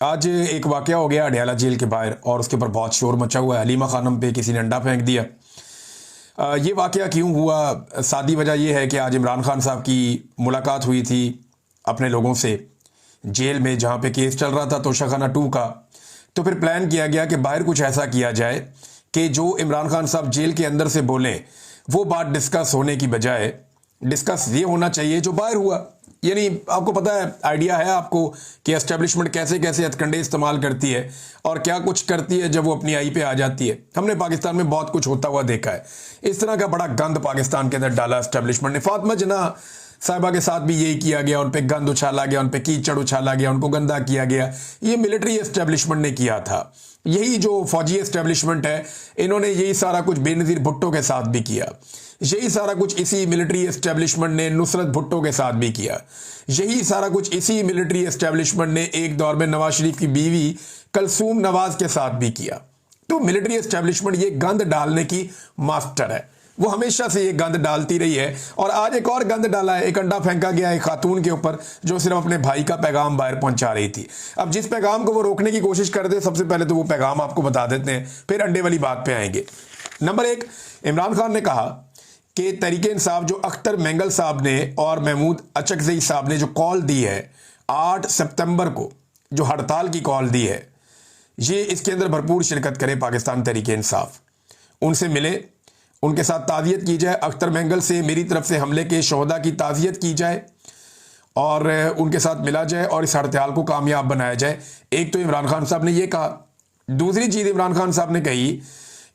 आज एक वाकया हो गया अडयाला जेल के बाहर और उसके ऊपर बहुत शोर मचा हुआ है। हलीमा खानम पे किसी ने अंडा फेंक दिया। ये वाकया क्यों हुआ? सादी वजह यह है कि आज इमरान खान साहब की मुलाकात हुई थी अपने लोगों से जेल में, जहाँ पे केस चल रहा था तोशाखाना 2 का। तो फिर प्लान किया गया कि बाहर कुछ ऐसा किया जाए कि जो इमरान खान साहब जेल के अंदर से बोलें वो बात डिस्कस होने की बजाय डिस्कस ये होना चाहिए जो बाहर हुआ। यानी आपको पता है, आइडिया है आपको कि एस्टेब्लिशमेंट कैसे कैसे हथकंडे इस्तेमाल करती है और क्या कुछ करती है जब वो अपनी आई पे आ जाती है। हमने पाकिस्तान में बहुत कुछ होता हुआ देखा है। इस तरह का बड़ा गंद पाकिस्तान के अंदर डाला एस्टेब्लिशमेंट ने। फातिमा जिन्ना साहिबा के साथ भी यही किया गया, उन पे गंद उछाला गया, उन पे कीचड़ उछाला गया, उनको गंदा किया गया। ये मिलिट्री एस्टेब्लिशमेंट ने किया था। यही जो फौजी एस्टेब्लिशमेंट है, इन्होंने यही सारा कुछ बेनज़ीर भुट्टो के साथ भी किया। यही सारा कुछ इसी मिलिट्री एस्टेब्लिशमेंट ने नुसरत भुट्टो के साथ भी किया। यही सारा कुछ इसी मिलिट्री एस्टेब्लिशमेंट ने एक दौर में नवाज शरीफ की बीवी कलसूम नवाज के साथ भी किया। तो मिलिट्री एस्टेब्लिशमेंट ये गंद डालने की मास्टर है। वो हमेशा से ये गंद डालती रही है और आज एक और गंद डाला है। एक अंडा फेंका गया एक खातून के ऊपर जो सिर्फ अपने भाई का पैगाम बाहर पहुंचा रही थी। अब जिस पैगाम को वो रोकने की कोशिश करते, सबसे पहले तो वो पैगाम आपको बता देते हैं, फिर अंडे वाली बात पे आएंगे। नंबर 1, इमरान खान ने कहा कि तहरीक इंसाफ जो अख्तर मेंगल साहब ने और महमूद अचकजई साहब ने जो कॉल दी है 8 सितंबर को, जो हड़ताल की कॉल दी है, ये इसके अंदर भरपूर शिरकत करे पाकिस्तान तहरीक इंसाफ। उनसे मिले, उनके साथ ताज़ियत की जाए। अख्तर मेंगल से मेरी तरफ से हमले के शोहदा की ताज़ियत की जाए और उनके साथ मिला जाए और इस हड़ताल को कामयाब बनाया जाए। एक तो इमरान खान साहब ने ये कहा। दूसरी चीज़ इमरान खान साहब ने कही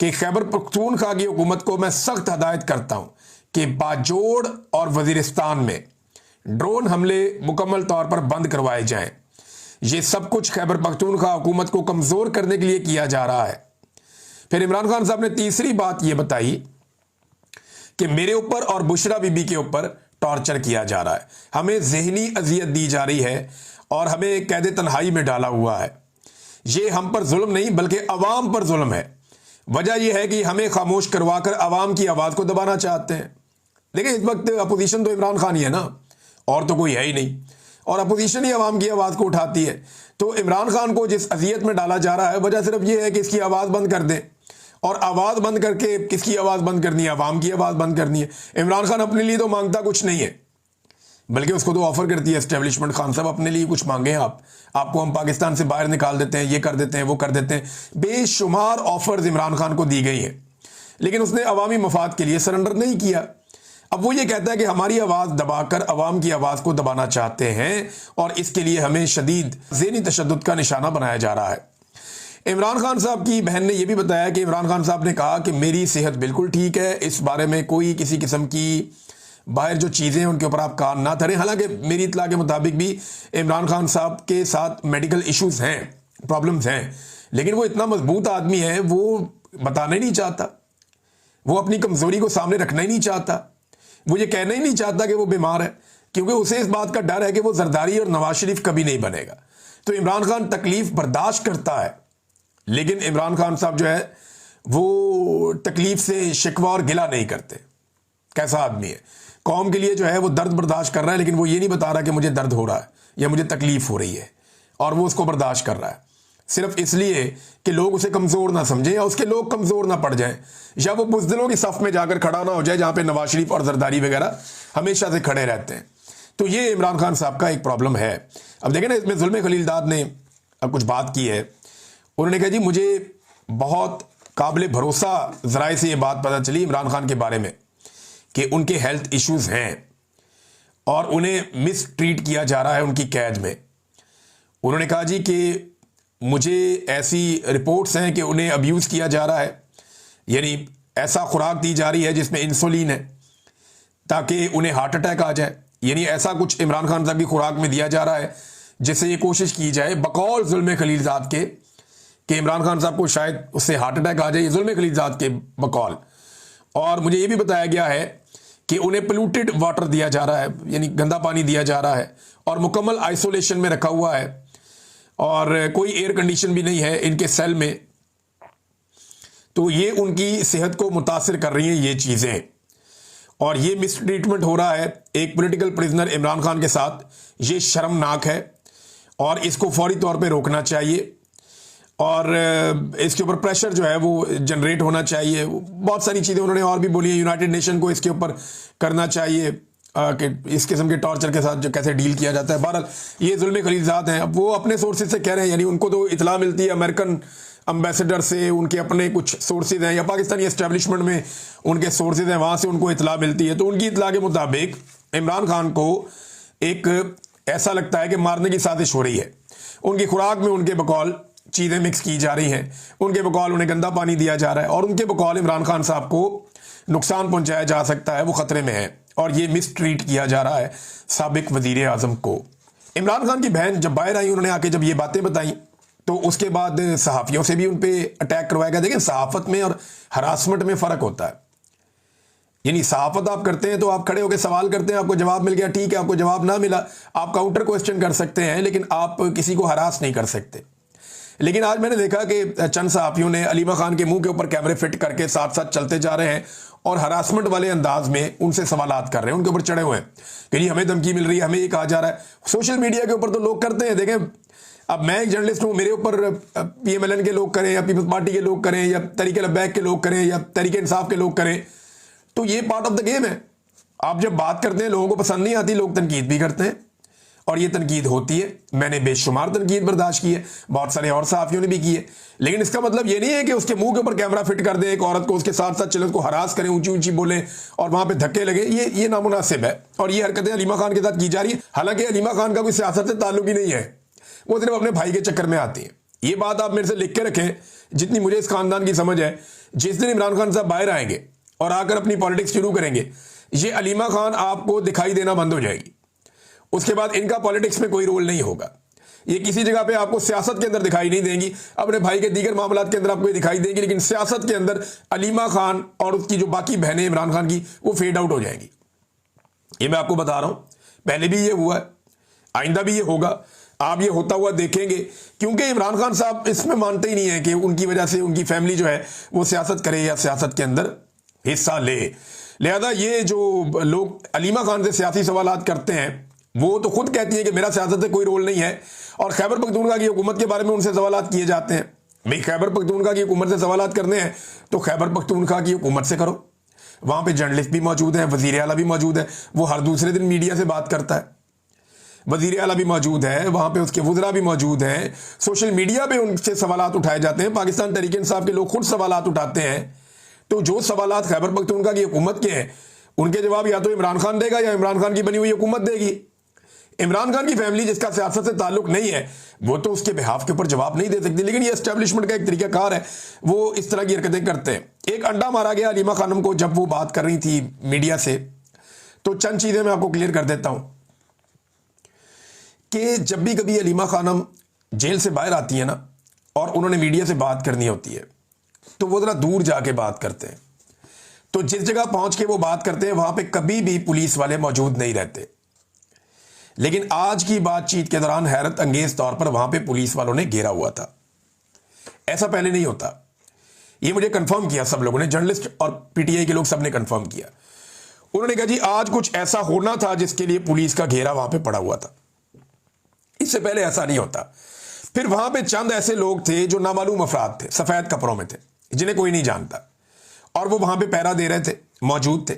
कि खैबर पख्तूनख्वा की हुकूमत को मैं सख्त हदायत करता हूं कि बाजोड़ और वजीरिस्तान में ड्रोन हमले मुकम्मल तौर पर बंद करवाए जाएं। ये सब कुछ खैबर पख्तूनख्वा हुकूमत को कमज़ोर करने के लिए किया जा रहा है। फिर इमरान खान साहब ने तीसरी बात यह बताई कि मेरे ऊपर और बुशरा बीबी के ऊपर टॉर्चर किया जा रहा है, हमें जहनी अजियत दी जा रही है और हमें कैद तन्हाई में डाला हुआ है। ये हम पर जुल्म नहीं बल्कि अवाम पर जुल्म है। वजह यह है कि हमें खामोश करवाकर अवाम की आवाज़ को दबाना चाहते हैं। देखिए, इस वक्त अपोजिशन तो इमरान खान ही है ना, और तो कोई है ही नहीं, और अपोजिशन ही अवाम की आवाज़ को उठाती है। तो इमरान खान को जिस अजियत में डाला जा रहा है, वजह सिर्फ यह है कि इसकी आवाज़ बंद कर दें। और आवाज़ बंद करके किसकी आवाज़ बंद करनी है? अवाम की आवाज़ बंद करनी है। इमरान खान अपने लिए तो मांगता कुछ नहीं है, बल्कि उसको तो ऑफर करती है एस्टेब्लिशमेंट, खान साहब अपने लिए कुछ मांगे आपको हम पाकिस्तान से बाहर निकाल देते हैं, ये कर देते हैं, वो कर देते हैं। बेशुमार ऑफर्स इमरान खान को दी गई हैं, लेकिन उसने अवामी मफाद के लिए सरेंडर नहीं किया। अब वो ये कहता है कि हमारी आवाज़ दबाकर अवाम की आवाज़ को दबाना चाहते हैं और इसके लिए हमें शदीद ज़हनी तशद्दुद का निशाना बनाया जा रहा है। इमरान खान साहब की बहन ने यह भी बताया कि इमरान खान साहब ने कहा कि मेरी सेहत बिल्कुल ठीक है, इस बारे में कोई किसी किस्म की बाहर जो चीज़ें हैं उनके ऊपर आप कान ना धरें। हालांकि मेरी इत्तला के मुताबिक भी इमरान खान साहब के साथ मेडिकल इश्यूज हैं, प्रॉब्लम्स हैं, लेकिन वो इतना मजबूत आदमी है, वो बताना ही नहीं चाहता, वो अपनी कमज़ोरी को सामने रखना ही नहीं चाहता, वो ये कहना ही नहीं चाहता कि वो बीमार है, क्योंकि उसे इस बात का डर है कि वो जरदारी और नवाज शरीफ कभी नहीं बनेगा। तो इमरान खान तकलीफ बर्दाश्त करता है, लेकिन इमरान खान साहब जो है वो तकलीफ से शिकवा और गिला नहीं करते। कैसा आदमी है, कौम के लिए जो है वो दर्द बर्दाश्त कर रहा है, लेकिन वो ये नहीं बता रहा कि मुझे दर्द हो रहा है या मुझे तकलीफ हो रही है, और वो उसको बर्दाश्त कर रहा है सिर्फ इसलिए कि लोग उसे कमज़ोर ना समझें या उसके लोग कमज़ोर ना पड़ जाएं, या वो बुज़दिलों की सफ़ में जाकर खड़ा ना हो जाए जहाँ पे नवाज शरीफ और जरदारी वगैरह हमेशा से खड़े रहते हैं। तो ये इमरान खान साहब का एक प्रॉब्लम है। अब देखें ना, इसमें जुल्म खलीलदाद ने अब कुछ बात की है। उन्होंने कहा जी मुझे बहुत काबिल भरोसा ज़राए से ये बात पता चली इमरान खान के बारे में कि उनके हेल्थ इश्यूज़ हैं और उन्हें मिस ट्रीट किया जा रहा है उनकी कैद में। उन्होंने कहा जी कि मुझे ऐसी रिपोर्ट्स हैं कि उन्हें अब्यूज़ किया जा रहा है, यानी ऐसा खुराक दी जा रही है जिसमें इंसुलिन है ताकि उन्हें हार्ट अटैक आ जाए। यानी ऐसा कुछ इमरान खान साहब की खुराक में दिया जा रहा है जिससे ये कोशिश की जाए बकौल जुल्म खलीलजाद के कि इमरान खान साहब को शायद उससे हार्ट अटैक आ जाए, जुल्म खलीलजाद के बकौल। और मुझे ये भी बताया गया है कि उन्हें पोल्यूटेड वाटर दिया जा रहा है, यानी गंदा पानी दिया जा रहा है और मुकम्मल आइसोलेशन में रखा हुआ है और कोई एयर कंडीशन भी नहीं है इनके सेल में। तो ये उनकी सेहत को मुतासिर कर रही हैं ये चीज़ें, और ये मिसट्रीटमेंट हो रहा है एक पॉलिटिकल प्रिजनर इमरान खान के साथ। ये शर्मनाक है और इसको फौरी तौर पे रोकना चाहिए और इसके ऊपर प्रेशर जो है वो जनरेट होना चाहिए। बहुत सारी चीज़ें उन्होंने और भी बोली है। यूनाइटेड नेशन को इसके ऊपर करना चाहिए कि इस किस्म के टॉर्चर के साथ जो कैसे डील किया जाता है। बहरहाल ये जुल्म खलीजात हैं। अब वो अपने सोर्सेज से कह रहे हैं, यानी उनको तो इतला मिलती है अमेरिकन अम्बेसडर से, उनके अपने कुछ सोर्सेज हैं, या पाकिस्तानी एस्टेब्लिशमेंट में उनके सोर्सेज हैं, वहाँ से उनको इतला मिलती है। तो उनकी इतला के मुताबिक इमरान खान को एक ऐसा लगता है कि मारने की साजिश हो रही है। उनकी खुराक में उनके बकौल चीज़ें मिक्स की जा रही हैं, उनके बकौल उन्हें गंदा पानी दिया जा रहा है, और उनके बकौल इमरान खान साहब को नुकसान पहुंचाया जा सकता है, वो खतरे में है, और ये मिस ट्रीट किया जा रहा है साबिक वजीर आजम को। इमरान खान की बहन जब बाहर आई, उन्होंने आके जब ये बातें बताई, तो उसके बाद सहाफ़ियों से भी उन पर अटैक करवाया गया। देखिए, सहाफ़त में और हरासमेंट में फ़र्क होता है। यानी सहाफ़त आप करते हैं तो आप खड़े होकर सवाल करते हैं, आपको जवाब मिल गया, ठीक है। आपको जवाब ना मिला, आप काउंटर क्वेश्चन कर सकते हैं, लेकिन आप किसी को हरास नहीं कर सकते। लेकिन आज मैंने देखा कि चंद सहाफ़ियों ने अलीमा खान के मुंह के ऊपर कैमरे फिट करके साथ साथ चलते जा रहे हैं और हरासमेंट वाले अंदाज में उनसे सवालात कर रहे हैं, उनके ऊपर चढ़े हुए हैं कि जी हमें धमकी मिल रही है, हमें ये कहा जा रहा है। सोशल मीडिया के ऊपर तो लोग करते हैं। देखें, अब मैं एक जर्नलिस्ट हूँ, मेरे ऊपर PMLN के लोग करें या पीपल्स पार्टी के लोग करें या तहरीक लब्बैक के लोग करें या तहरीक इंसाफ के लोग करें, तो ये पार्ट ऑफ द गेम है। आप जब बात करते हैं, लोगों को पसंद नहीं आती, लोग तनकीद भी करते हैं, और ये तनकीद होती है। मैंने बेशुमार तनकीद बर्दाश्त की है, बहुत सारे और सहाफ़ियों ने भी की है। लेकिन इसका मतलब ये नहीं है कि उसके मुंह के ऊपर कैमरा फिट कर दें एक औरत को, उसके साथ साथ चले, उसको हरास करें, ऊंची ऊंची बोलें और वहां पे धक्के लगे। ये नामुनासिब है, और ये हरकतें अलीमा खान के साथ की जा रही है। हालांकि अलीमा खान का कोई सियासत से ताल्लुक ही नहीं है, वो सिर्फ अपने भाई के चक्कर में आती है। ये बात आप मेरे से लिख के रखें, जितनी मुझे इस खानदान की समझ है। जिस दिन इमरान खान साहब बाहर आएंगे और आकर अपनी पॉलिटिक्स शुरू करेंगे, ये अलीमा खान आपको दिखाई देना बंद हो जाएगी। उसके बाद इनका पॉलिटिक्स में कोई रोल नहीं होगा। ये किसी जगह पे आपको सियासत के अंदर दिखाई नहीं देंगी, अपने भाई के दीगर मामलात के अंदर आपको दिखाई देंगी, लेकिन सियासत के अंदर अलीमा खान और उसकी जो बाकी बहनें इमरान खान की, वो फेड आउट हो जाएंगी। ये मैं आपको बता रहा हूं, पहले भी ये हुआ है, आइंदा भी ये होगा। आप ये होता हुआ देखेंगे, क्योंकि इमरान खान साहब इसमें मानते ही नहीं है कि उनकी वजह से उनकी फैमिली जो है वो सियासत करे या सियासत के अंदर हिस्सा ले। लिहाजा ये जो लोग अलीमा खान से सियासी सवालात करते हैं, वो तो खुद कहती है कि मेरा सियासत से कोई रोल नहीं है, और खैबर पख्तूनख्वा की हुकूमत के बारे में उनसे सवालात किए जाते हैं। भाई, खैबर पख्तूनख्वा की हुकूमत से सवालात करने हैं तो खैबर पख्तूनख्वा की हुकूमत से करो। वहां पे जर्नलिस्ट भी मौजूद हैं, वजीर आला भी मौजूद है, वो हर दूसरे दिन मीडिया से बात करता है। वजीर आला भी मौजूद है, वहां पे उसके वज़रा भी मौजूद हैं, सोशल मीडिया पे उनसे सवालात उठाए जाते हैं। पाकिस्तान तहरीक इंसाफ के लोग खुद सवालात उठाते हैं। तो जो सवालात खैबर पख्तूनख्वा की हुकूमत के हैं, उनके जवाब या तो इमरान खान देगा या इमरान खान की बनी हुई हुकूमत देगी। इमरान खान की फैमिली, जिसका सियासत से ताल्लुक नहीं है, वो तो उसके बिहाफ के ऊपर जवाब नहीं दे सकती। लेकिन ये एस्टेब्लिशमेंट का एक तरीकाकार है, वो इस तरह की हरकतें करते हैं। एक अंडा मारा गया अलीमा खानम को जब वो बात कर रही थी मीडिया से। तो चंद चीजें मैं आपको क्लियर कर देता हूं कि जब भी कभी अलीमा खानम जेल से बाहर आती है ना, और उन्होंने मीडिया से बात करनी होती है, तो वो जरा दूर जाके बात करते हैं। तो जिस जगह पहुंच के वो बात करते हैं, वहां पे कभी भी पुलिस वाले मौजूद नहीं रहते। लेकिन आज की बातचीत के दौरान हैरत अंगेज तौर पर वहां पे पुलिस वालों ने घेरा हुआ था। ऐसा पहले नहीं होता। ये मुझे कंफर्म किया सब लोगों ने, जर्नलिस्ट और पीटीआई के लोग सब ने कंफर्म किया। उन्होंने कहा जी आज कुछ ऐसा होना था जिसके लिए पुलिस का घेरा वहां पे पड़ा हुआ था। इससे पहले ऐसा नहीं होता। फिर वहां पे चंद ऐसे लोग थे जो नामालूम अफराद थे, सफेद कपड़ों में थे, जिन्हें कोई नहीं जानता, और वो वहां पे पहरा दे रहे थे, मौजूद थे।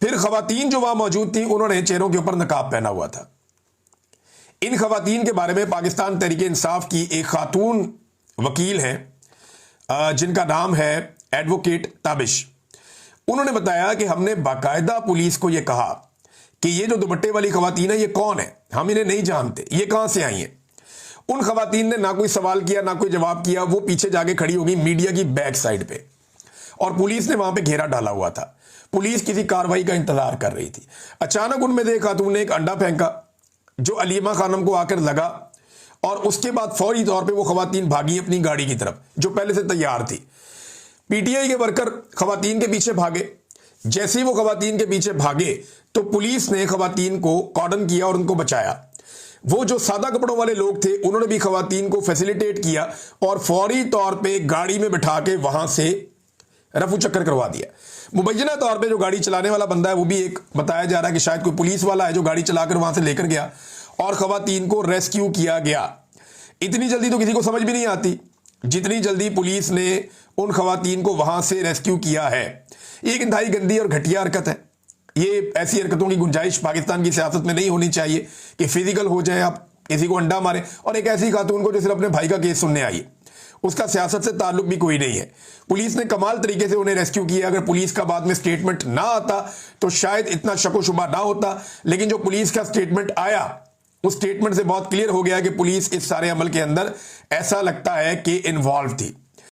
फिर खवातीन जो वहां मौजूद थी, उन्होंने चेहरों के ऊपर नकाब पहना हुआ था। इन खवातीन के बारे में पाकिस्तान तहरीक इंसाफ की एक खातून वकील हैं जिनका नाम है एडवोकेट ताबिश। उन्होंने बताया कि हमने बाकायदा पुलिस को यह कहा कि ये जो दुपट्टे वाली खवातीन है, ये कौन है, हम इन्हें नहीं जानते, ये कहां से आई हैं। उन खवातीन ने ना कोई सवाल किया, ना कोई जवाब किया। वो पीछे जाके खड़ी हो गई मीडिया की बैक साइड पे, और पुलिस ने वहां पे घेरा डाला हुआ था। पुलिस किसी कार्रवाई का इंतजार कर रही थी। अचानक उनमें से एक खातून ने एक अंडा फेंका जो अलीमा खानम को आकर लगा, और उसके बाद फौरी तौर पे वो खवातीन भागी अपनी गाड़ी की तरफ जो पहले से तैयार थी। पीटीआई के वर्कर खवातीन के पीछे भागे। जैसे ही वो खवातीन के पीछे भागे तो पुलिस ने खवातीन को कॉर्डन किया और उनको बचाया। वो जो सादा कपड़ों वाले लोग थे, उन्होंने भी खवातीन को फैसिलिटेट किया और फौरी तौर पे गाड़ी में बिठा के वहां से रफू चक्कर करवा दिया। मुबैना तौर पे जो गाड़ी चलाने वाला बंदा है, वो भी एक बताया जा रहा है कि शायद कोई पुलिस वाला है जो गाड़ी चलाकर वहां से लेकर गया, और खवातीन को रेस्क्यू किया गया। इतनी जल्दी तो किसी को समझ भी नहीं आती जितनी जल्दी पुलिस ने उन खवातीन को वहां से रेस्क्यू किया है। ये एक इंतहाई गंदी और घटिया हरकत है। ये ऐसी हरकतों की गुंजाइश पाकिस्तान की सियासत में नहीं होनी चाहिए कि फिजिकल हो जाए, आप किसी को अंडा मारे, और एक ऐसी खातून को जो सिर्फ अपने भाई का केस सुनने आई है, उसका सियासत से ताल्लुक भी कोई नहीं है। पुलिस ने कमाल तरीके से उन्हें रेस्क्यू किया। अगर पुलिस का बाद में स्टेटमेंट ना आता तो शायद इतना शको शुबा ना होता, लेकिन जो पुलिस का स्टेटमेंट आया उस स्टेटमेंट से बहुत क्लियर हो गया कि पुलिस इस सारे अमल के अंदर ऐसा लगता है कि इन्वॉल्व थी।